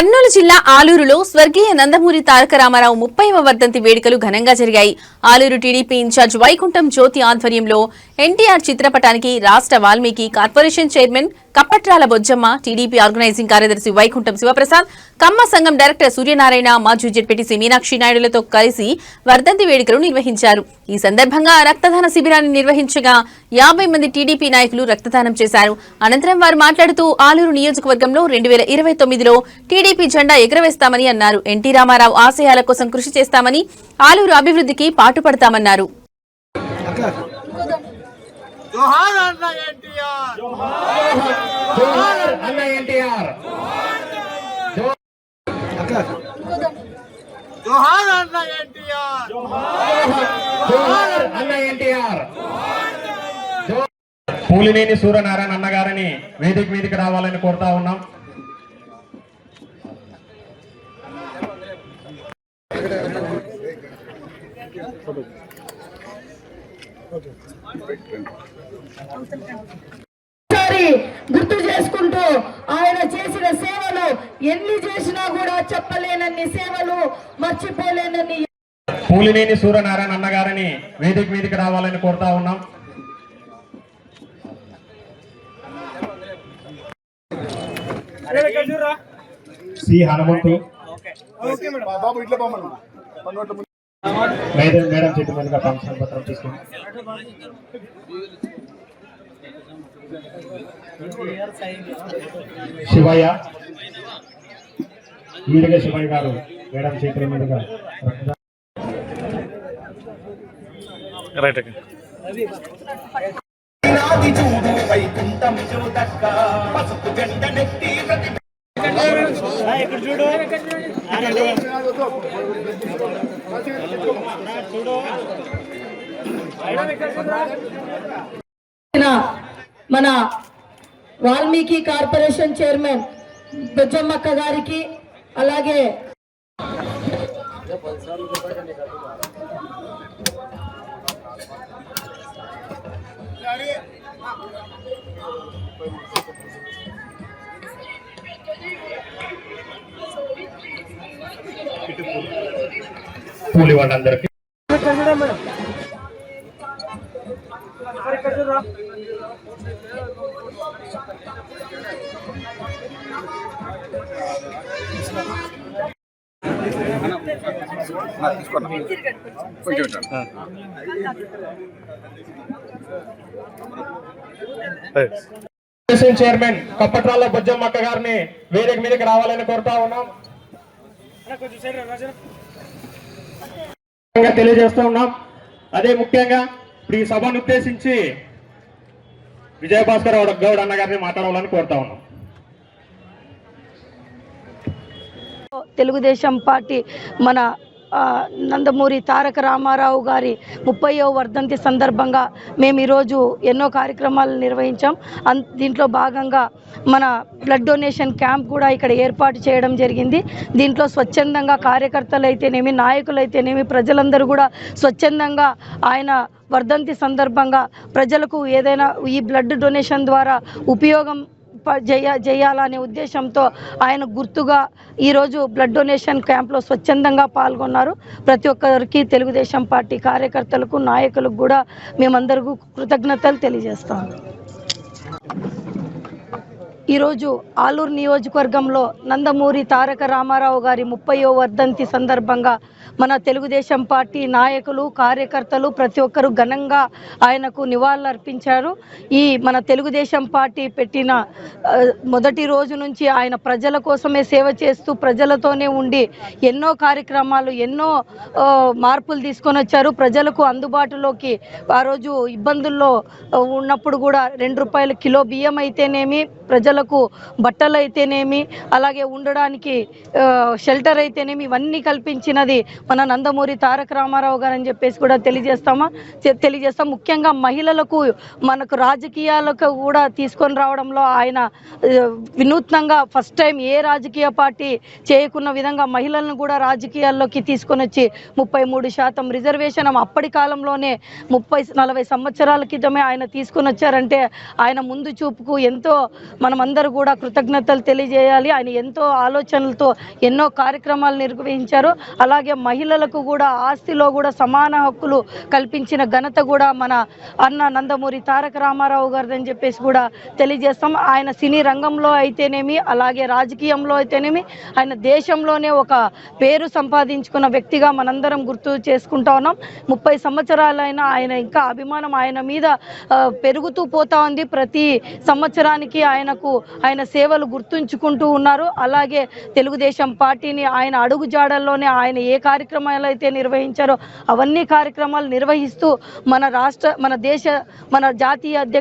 కర్నూలు జిల్లా ఆలూరులో స్వర్గీయ నందమూరి తారక రామారావు 30వ వర్ధంతి వేడుకలు ఘనంగా జరిగాయి. ఆలూరు టీడీపీ ఇన్ఛార్జ్ వైకుంఠం జ్యోతి ఆధ్వర్యంలో ఎన్టీఆర్ చిత్రపటానికి రాష్ట్ర Valmiki corporation chairman Kappatrala Bojjamma, TDP organising కార్యదర్శి వైకుంఠం శివప్రసాద్, కమ్మ సంఘం డైరెక్టర్ సూర్యనారాయణ, మాజీ జెడ్పీటీసీ మీనాక్షి నాయుడులతో కలిసి వర్ధంతి వేడుకలు నిర్వహించారు. ఈ సందర్భంగా రక్తదాన శిబిరాన్ని నిర్వహించగా 50 మంది టీడీపీ నాయకులు రక్తదానం చేశారు. అనంతరం వారు మాట్లాడుతూ ఆలూరు నియోజకవర్గంలో 2029లో టీడీపీ జెండా ఎగురవేస్తామని అన్నారు. ఎన్టీ రామారావు ఆశయాల కోసం కృషి చేస్తామని, ఆలూరు అభివృద్ధికి పాటుపడతామన్నారు. జోహార్ అన్న ఎన్టీఆర్, జోహార్ అన్న ఎన్టీఆర్, జోహార్ అన్న ఎన్టీఆర్, జోహార్ అన్న ఎన్టీఆర్. పూలినేని సూర్యనారాయణ అన్నగారిని వేదిక మీదకి రావాలని కోరుతా ఉన్నాం. గుర్తు చేసుకుంటూ ఆయన చేసిన సేవలు ఎన్ని చేసినా కూడా చెప్పలేనన్ని సేవలు, మర్చిపోలేనన్ని. పూలినేని సూర్యనారాయణ అన్నగారిని వేదిక మీదకి రావాలని కోరుతా ఉన్నాం. సి హనుమంతు మేడం చేతి మీదుగా ఫంక్షన్ పత్రం తీసుకుని శివయ్య, వీడిగా శివయ్య గారు మేడం చేతుల మీదుగా మన వాల్మీకి కార్పొరేషన్ చైర్మన్ బొజ్జమ్మక్క గారికి, అలాగే కూలి వాళ్ళందరికీ చైర్మన్ కప్పట్రాల బొజ్జమ్మక్క గారిని వేదిక మీదకి రావాలని కోరుతా ఉన్నాం. తెలియజేస్తూ ఉన్నాం. అదే ముఖ్యంగా ఈ సభను ఉద్దేశించి విజయభాస్కర్ గౌడ్ అన్న గారిని మాట్లాడాలని కోరుతా ఉన్నాం. తెలుగుదేశం పార్టీ మన నందమూరి తారక రామారావు గారి 30వ వర్ధంతి సందర్భంగా మేము ఈరోజు ఎన్నో కార్యక్రమాలు నిర్వహించాం. దీంట్లో భాగంగా మన బ్లడ్ డొనేషన్ క్యాంప్ కూడా ఇక్కడ ఏర్పాటు చేయడం జరిగింది. దీంట్లో స్వచ్ఛందంగా కార్యకర్తలు అయితేనేమి, నాయకులు అయితేనేమి, ప్రజలందరూ కూడా స్వచ్ఛందంగా ఆయన వర్ధంతి సందర్భంగా ప్రజలకు ఏదైనా ఈ బ్లడ్ డొనేషన్ ద్వారా ఉపయోగం చేయాలనే ఉద్దేశంతో ఆయన గుర్తుగా ఈరోజు బ్లడ్ డొనేషన్ క్యాంప్లో స్వచ్ఛందంగా పాల్గొన్నారు. ప్రతి ఒక్కరికి తెలుగుదేశం పార్టీ కార్యకర్తలకు, నాయకులకు కూడా మేమందరికీ కృతజ్ఞతలు తెలియజేస్తాం. ఈరోజు ఆలూరు నియోజకవర్గంలో నందమూరి తారక రామారావు గారి 30వ వర్ధంతి సందర్భంగా మన తెలుగుదేశం పార్టీ నాయకులు, కార్యకర్తలు ప్రతి ఒక్కరు ఘనంగా ఆయనకు నివాళులు అర్పించారు. ఈ మన తెలుగుదేశం పార్టీ పెట్టిన మొదటి రోజు నుంచి ఆయన ప్రజల కోసమే సేవ చేస్తూ ప్రజలతోనే ఉండి ఎన్నో కార్యక్రమాలు, ఎన్నో మార్పులు తీసుకొని వచ్చారు. ప్రజలకు అందుబాటులోకి ఆ రోజు ఇబ్బందుల్లో ఉన్నప్పుడు కూడా ₹2 కిలో బియ్యం అయితేనేమి, ప్రజలకు బట్టలు అయితేనేమి, అలాగే ఉండడానికి షెల్టర్ అయితేనేమి, ఇవన్నీ కల్పించినది మన నందమూరి తారక రామారావు గారు అని చెప్పేసి కూడా తెలియజేస్తాం. ముఖ్యంగా మహిళలకు, మనకు రాజకీయాలకు కూడా తీసుకొని రావడంలో ఆయన వినూత్నంగా ఫస్ట్ టైం ఏ రాజకీయ పార్టీ చేయకున్న విధంగా మహిళలను కూడా రాజకీయాల్లోకి తీసుకొని వచ్చి 33% రిజర్వేషన్ అప్పటి కాలంలోనే 30-40 సంవత్సరాల క్రితమే ఆయన తీసుకొని వచ్చారంటే ఆయన ముందు చూపుకు ఎంతో మనం మనమందరూ కూడా కృతజ్ఞతలు తెలియజేయాలి. ఆయన ఎంతో ఆలోచనలతో ఎన్నో కార్యక్రమాలు నిర్వహించారు. అలాగే మహిళలకు కూడా ఆస్తిలో కూడా సమాన హక్కులు కల్పించిన ఘనత కూడా మన అన్న నందమూరి తారక రామారావు గారిదని చెప్పేసి కూడా తెలియజేస్తాం. ఆయన సినీ రంగంలో అయితేనేమి, అలాగే రాజకీయంలో అయితేనేమి, ఆయన దేశంలోనే ఒక పేరు సంపాదించుకున్న వ్యక్తిగా మనందరం గుర్తు చేసుకుంటా ఉన్నాం. 30 సంవత్సరాలైనా ఆయన ఇంకా అభిమానం ఆయన మీద పెరుగుతూ పోతా ఉంది. ప్రతి సంవత్సరానికి ఆయన సేవలు గుర్తుంచుకుంటూ ఉన్నారు. అలాగే తెలుగుదేశం పార్టీని ఆయన అడుగు జాడల్లోనే ఆయన ఏ కార్యక్రమాలు అయితే నిర్వహించారో అవన్నీ కార్యక్రమాలు నిర్వహిస్తూ మన జాతీయ